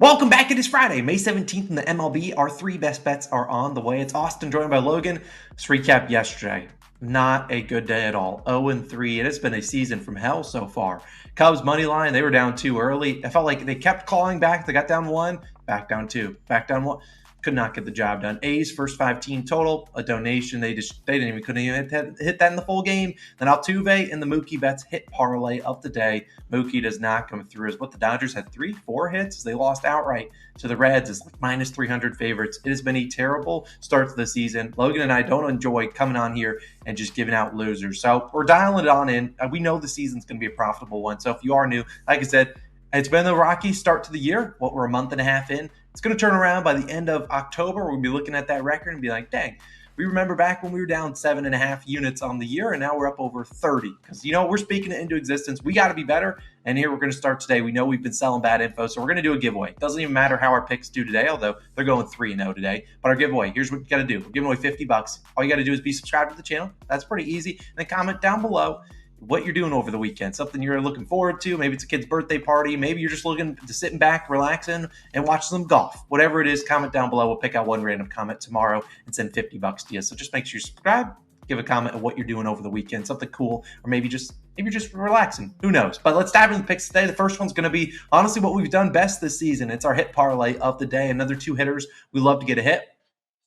Welcome back. It is Friday, May 17th in the MLB. Our three best bets are on the way. It's Austin joined by Logan. Let's recap yesterday. Not a good day at all. 0-3. It has been a season from hell so far. Cubs money line, they were down too early. I felt like they kept clawing back. They got down one, back down two, back down one. Could not get the job done. A's first 5 team total, a donation. They couldn't even hit that in the full game. Then Altuve and the Mookie Betts hit parlay of the day. Mookie does not come through as what the Dodgers had 3-4 hits. They lost outright to the Reds as like minus 300 favorites. It has been a terrible start to the season. Logan and I don't enjoy coming on here and just giving out losers. So we're dialing it on in. We know the season's going to be a profitable one. So if you are new, like I said, it's been a rocky start to the year. We're a month and a half in. It's going to turn around by the end of October. We'll be looking at that record and be like, dang, we remember back when we were down 7.5 units on the year, and now we're up over 30. Because, we're speaking it into existence. We got to be better. And here we're going to start today. We know we've been selling bad info, so we're going to do a giveaway. It doesn't even matter how our picks do today, although they're going 3-0 today. But our giveaway, here's what you got to do. We're giving away $50. All you got to do is be subscribed to the channel. That's pretty easy. And then comment down below what you're doing over the weekend, something you're looking forward to. Maybe it's a kid's birthday party. Maybe you're just looking to sitting back, relaxing, and watch some golf. Whatever it is, comment down below. We'll pick out one random comment tomorrow and send $50 to you. So just make sure you subscribe, give a comment of what you're doing over the weekend, something cool, or maybe you're just relaxing. Who knows? But let's dive into the picks today. The first one's going to be honestly what we've done best this season. It's our hit parlay of the day. Another 2 hitters. We love to get a hit.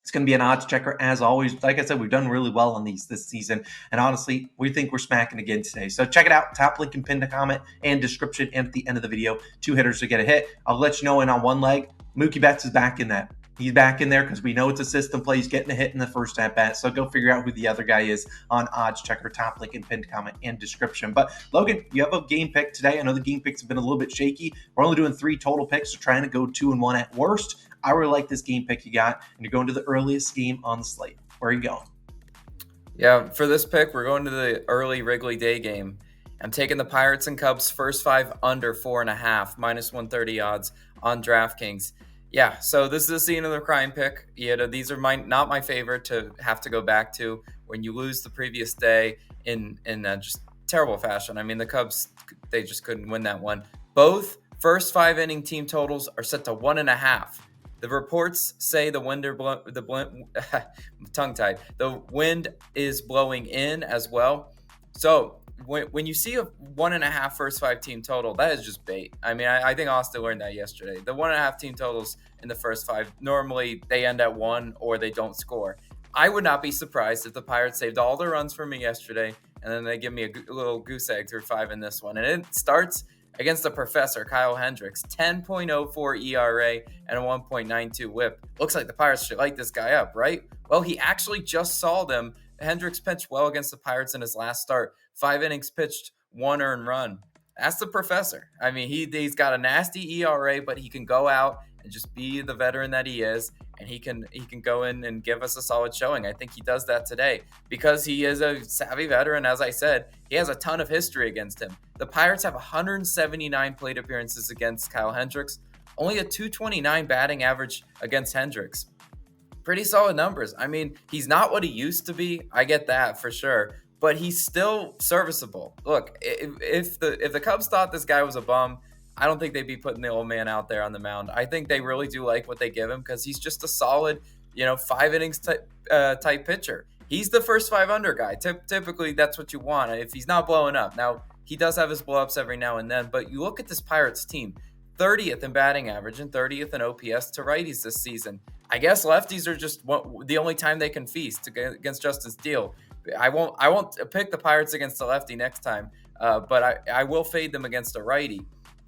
It's going to be an odds checker as always. Like I said, we've done really well on these this season. And honestly, we think we're smacking again today. So check it out. Top link and pin the comment and description. And at the end of the video, 2 hitters to get a hit. I'll let you know in on one leg, Mookie Betts is back in that. He's back in there because we know it's a system play. He's getting a hit in the first at bat. So go figure out who the other guy is on odds checker, top link and pinned comment and description. But Logan, you have a game pick today. I know the game picks have been a little bit shaky. We're only doing 3 total picks. So trying to go 2-1 at worst. I really like this game pick you got. And you're going to the earliest game on the slate. Where are you going? Yeah, for this pick, we're going to the early Wrigley Day game. I'm taking the Pirates and Cubs first 5 under 4.5, minus 130 odds on DraftKings. Yeah, so this is the scene of the crime pick. These are not my favorite to have to go back to when you lose the previous day in just terrible fashion. I mean, the Cubs, they just couldn't win that one. Both first 5 inning team totals are set to 1.5. The reports say the wind tongue-tied. The wind is blowing in as well. So when you see a 1.5 first 5 team total, that is just bait. I mean, I think Austin learned that yesterday. The 1.5 team totals in the first 5, normally they end at 1 or they don't score. I would not be surprised if the Pirates saved all their runs for me yesterday, and then they give me a little goose egg through 5 in this one. And it starts against the professor, Kyle Hendricks, 10.04 ERA and a 1.92 whip. Looks like the Pirates should light this guy up, right? Well, he actually just saw them. Hendricks pitched well against the Pirates in his last start. 5 innings pitched, 1 earned run. That's the professor. I mean, he's got a nasty ERA, but he can go out and just be the veteran that he is, and he can go in and give us a solid showing. I think he does that today because he is a savvy veteran. As I said, he has a ton of history against him. The Pirates have 179 plate appearances against Kyle Hendricks, only a 229 batting average against Hendricks. Pretty solid numbers. I mean, he's not what he used to be. I get that for sure, but he's still serviceable. Look, if the Cubs thought this guy was a bum, I don't think they'd be putting the old man out there on the mound. I think they really do like what they give him because he's just a solid, 5 innings type pitcher. He's the first 5 under guy. Typically, that's what you want if he's not blowing up. Now, he does have his blow-ups every now and then, but you look at this Pirates team, 30th in batting average and 30th in OPS to righties this season. I guess lefties are just the only time they can feast against Justin Steele. I won't pick the Pirates against a lefty next time, but I will fade them against a righty.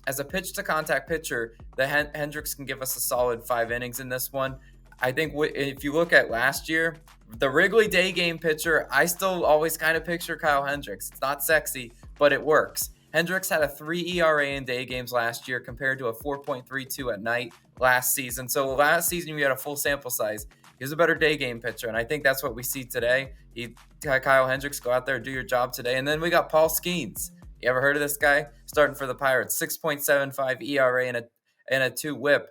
As a pitch-to-contact pitcher, the Hendricks can give us a solid 5 innings in this one. I think if you look at last year, the Wrigley Day game pitcher, I still always kind of picture Kyle Hendricks. It's not sexy, but it works. Hendricks had a 3 ERA in day games last year compared to a 4.32 at night last season. So last season, we had a full sample size. He was a better day game pitcher, and I think that's what we see today. Kyle Hendricks, go out there, do your job today. And then we got Paul Skeens. You ever heard of this guy? Starting for the Pirates, 6.75 ERA and a 2 whip.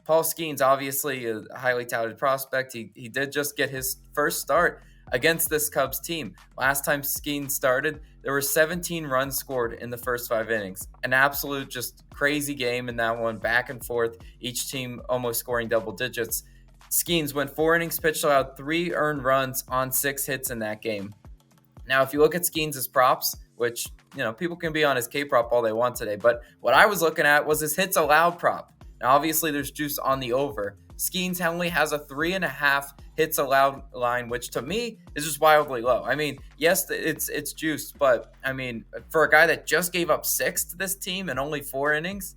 Paul Skeens, obviously a highly touted prospect. He did just get his first start against this Cubs team. Last time Skeens started, There were 17 runs scored in the first 5 innings. An absolute just crazy game in that one, back and forth, each team almost scoring double digits. Skeens went 4 innings pitched, allowed 3 earned runs on 6 hits in that game. Now, if you look at Skeens' props, which, people can be on his K-prop all they want today, but what I was looking at was his hits allowed prop. Now, obviously, there's juice on the over. Skeens only has a 3.5 hits allowed line, which to me is just wildly low. I mean, yes, it's juiced, but I mean, for a guy that just gave up 6 to this team in only 4 innings,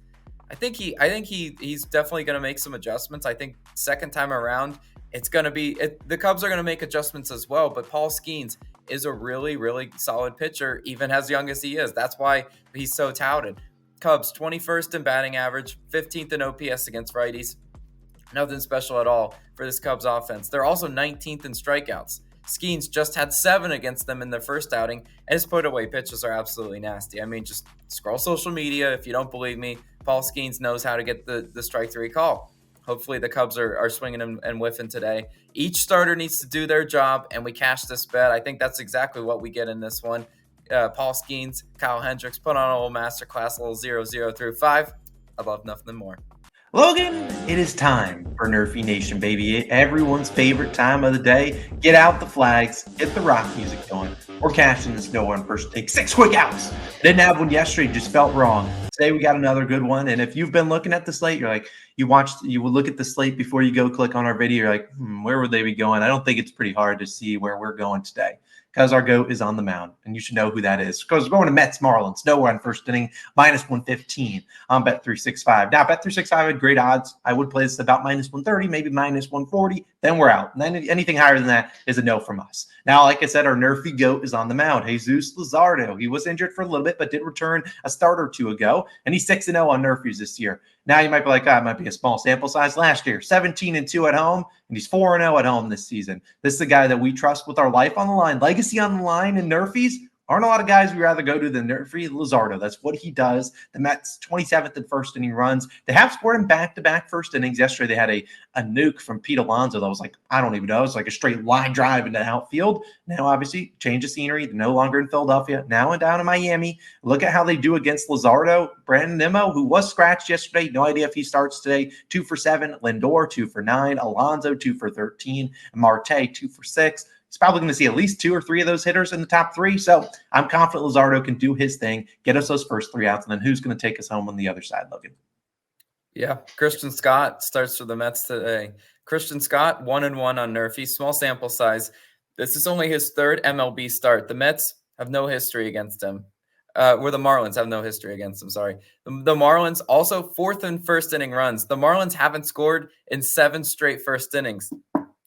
I think he's definitely going to make some adjustments. I think second time around, it's going to be the Cubs are going to make adjustments as well. But Paul Skeens is a really, really solid pitcher, even as young as he is. That's why he's so touted. Cubs 21st in batting average, 15th in OPS against righties. Nothing special at all for this Cubs offense. They're also 19th in strikeouts. Skeens just had 7 against them in their first outing, and his put-away pitches are absolutely nasty. I mean, just scroll social media if you don't believe me. Paul Skeens knows how to get the strike 3 call. Hopefully the Cubs are swinging and whiffing today. Each starter needs to do their job, and we cash this bet. I think that's exactly what we get in this one. Paul Skeens, Kyle Hendricks, put on a little masterclass, a little 0-0 through 5. I love nothing more. Logan, it is time for NRFI Nation, baby. Everyone's favorite time of the day. Get out the flags, get the rock music going. We're cashing this no one first take. 6 quick outs. Didn't have one yesterday, just felt wrong. Today we got another good one. And if you've been looking at the slate, you're like, you would look at the slate before you go click on our video. You're like, where would they be going? I don't think it's pretty hard to see where we're going today, because our GOAT is on the mound, and you should know who that is. Because we're going to Mets Marlins. No run first inning, -115 on Bet365. Now, Bet365 had great odds. I would play this about -130, maybe -140. Then we're out. And then anything higher than that is a no from us. Now, like I said, our NRFI GOAT is on the mound. Jesus Luzardo. He was injured for a little bit, but did return a start or two ago, and he's 6-0 on NRFIs this year. Now you might be like, it might be a small sample size. Last year, 17-2 at home, and he's 4-0 at home this season. This is the guy that we trust with our life on the line, legacy on the line, and NRFIs. Aren't a lot of guys we'd rather go to than NRFI Luzardo. That's what he does. The Mets 27th in first inning runs. They have scored in back-to-back first innings. Yesterday they had a nuke from Pete Alonso that was like, I don't even know. It's like a straight line drive into the outfield. Now, obviously, change of scenery. They're no longer in Philadelphia. Now and down in Miami. Look at how they do against Luzardo. Brandon Nimmo, who was scratched yesterday. No idea if he starts today. 2 for 7. Lindor, 2 for 9. Alonso, 2 for 13. Marte, 2 for 6. He's probably going to see at least 2 or 3 of those hitters in the top 3. So I'm confident Luzardo can do his thing, get us those first 3 outs, and then who's going to take us home on the other side, Logan? Yeah, Christian Scott starts for the Mets today. Christian Scott, 1-1 on NRFI, small sample size. This is only his 3rd MLB start. The Mets have no history against him. Where the Marlins have no history against him, sorry. The Marlins also 4th in first inning runs. The Marlins haven't scored in 7 straight first innings.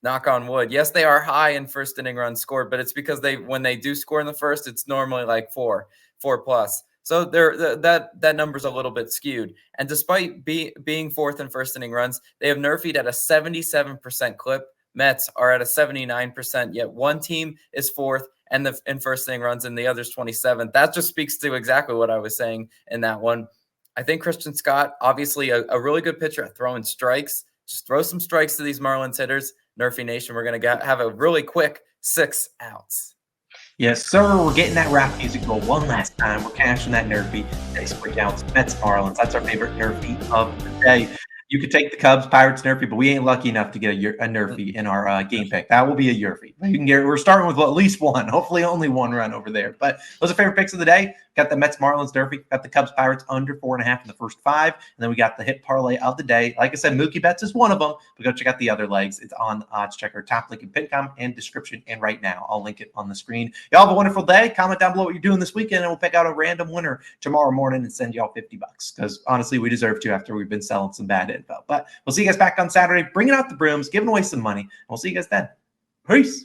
Knock on wood. Yes, they are high in first inning runs scored, but it's because when they do score in the first, it's normally like 4 plus. So that number's a little bit skewed. And despite being 4th in first inning runs, they have NRFI'd at a 77% clip. Mets are at a 79%, yet one team is 4th and in first inning runs and the other's 27th. That just speaks to exactly what I was saying in that one. I think Christian Scott, obviously a really good pitcher at throwing strikes. Just throw some strikes to these Marlins hitters. NRFI Nation, we're going to have a really quick 6 outs. Yes, sir. We're getting that rap music go one last time. We're cashing that NRFI. 6 quick outs. Mets Marlins. That's our favorite NRFI of the day. You could take the Cubs, Pirates, NRFI, but we ain't lucky enough to get a NRFI in our game pick. That will be a YRFI. We're starting with at least one, hopefully only one run over there. But those are favorite picks of the day. Got the Mets, Marlins, NRFI. Got the Cubs, Pirates under 4.5 in the first 5. And then we got the hit parlay of the day. Like I said, Mookie Betts is one of them. But go check out the other legs. It's on the odds checker. Top link in pin comment and description. And right now, I'll link it on the screen. Y'all have a wonderful day. Comment down below what you're doing this weekend, and we'll pick out a random winner tomorrow morning and send y'all $50. Because honestly, we deserve to after we've been selling some bad info. But we'll see you guys back on Saturday, bringing out the brooms, giving away some money. We'll see you guys then. Peace.